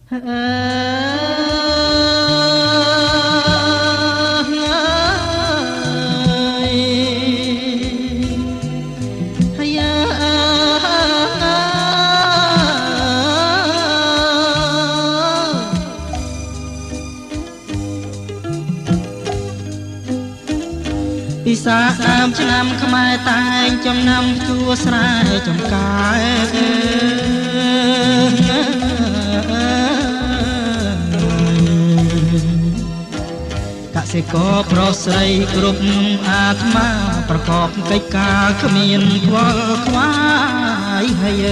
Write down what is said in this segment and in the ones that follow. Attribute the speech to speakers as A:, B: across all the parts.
A: ពិសាដើមឆ្នាំខ្មែរតែងចំណាំជួស្រែចំការកសិករប្រុសស្រីគ្រប់អាត្មាប្រកបកិច្ចការគ្មានខ្វល់ខ្វាយហើយ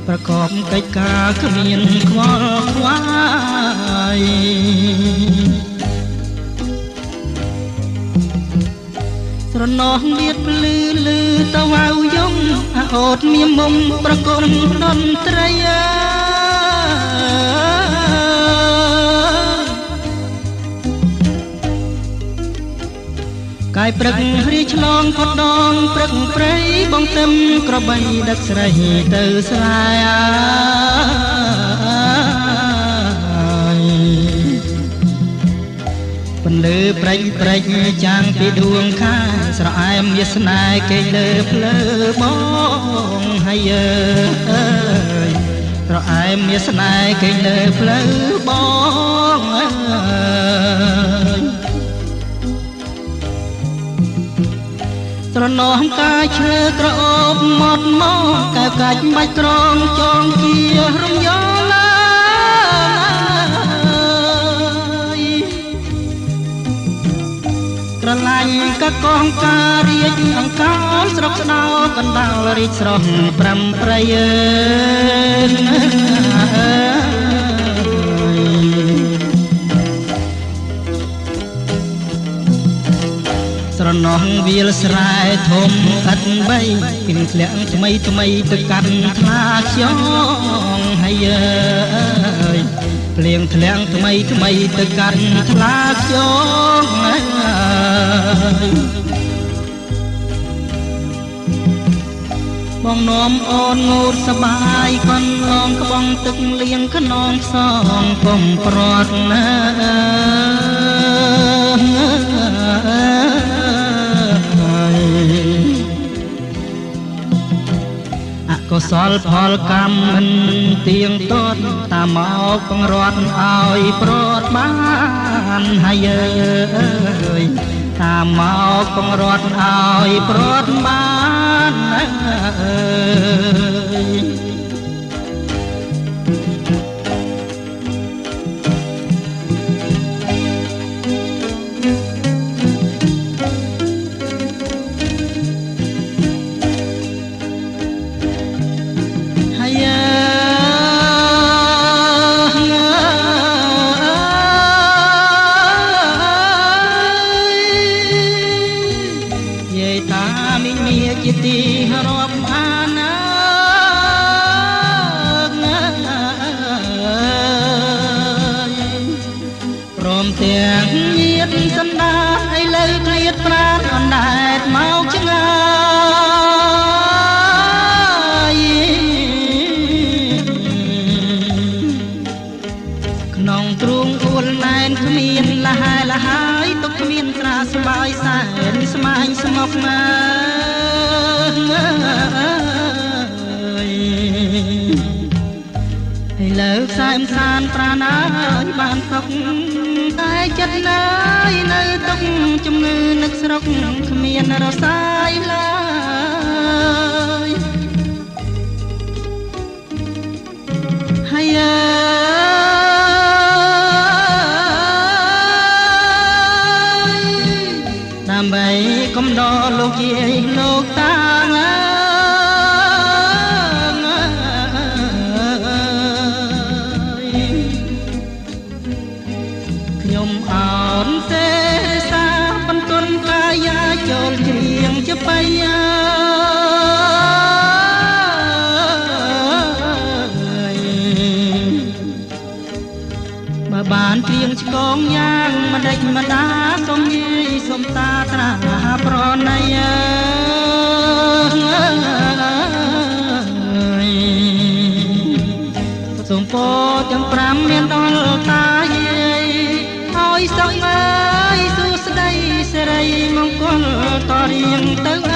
A: ប្រកបកិច្ចការគ្មានខ្វល់ខ្វាយស្រណោះលៀតភ្លឺលឺតវ៉ៅយំអូតមានមុំប្រគំតន្ត្រីកាយព្រឹករីឆ្លងផុតដងព្រឹកព្រៃបងទឹមក្របីដឹកស្រីទៅស្រែពន្លឺប្រេងប្រេងចាំងពីដួងខាស្រអែមវាសនាគេលើភ្លើបងហើយអើយស្រអែមវាសនាគេលើភ្លើបងអើយស្រណោះកាយឈើក្រអូបមកមកកែវកាច់បាច់ក្រងចងជារំយល់ក្រឡាញ់កកងការរាជអង្ការស្រុកស្ដោកណ្ដាលរីកស្រស់ប្រាំប្រៃស្រណោះវាលស្រែធំឥតបីពីធ្លាក់ថ្មីថ្មីទៅកាន់ថ្លាខ្យងហើយអើយភ្លៀងធ្លាក់ថ្មីថ្មីទៅកាន់ថ្លាខ្យងបងនាំអូនងូតសបាយកូនឡងក្បងទឹកលៀងខ្នងផ្សងកុំប្រត់ណាកុសលផលកម្មមិនទៀងទាត់តាមមកបង្រត់ឲ្យប្រត់បានហើយអើយតាមមកបង្រត់ឲ្យប្រត់បានអើយជាទីរាប់អានព្រមទាំងញាតសន្តានឥឡូវឃ្លាតប្រាណអណ្ដែតមកឆ្ងាយក្នុងទ្រូងអួលណែនគ្មានលះលហើយទុកគ្មានត្រាស្បាយសែនស្មាញស្ងប់ណាឥឡូវខ្សែមសានប្រាណើយបានទុកតែចិត្តណាយនៅទុកជំងឺនឹកស្រុកគ្មានរសាយឡើយហើយដើម្បីកុំដល់លោកយាយលោកតាខ្ញុំអោនទេសាបន្ទន់កាយាចូលជ្រៀងជាបៃយាបើបានព្រៀងឆ្កងយ៉ាងមិនដេចម្ដាសុំយាយសុំតាត្រាប្រណី សូមពោទាំង5មានដល់តាយាយឲ្យសុខអើយសួស្ដីសិរីមង្គលតរៀងទៅ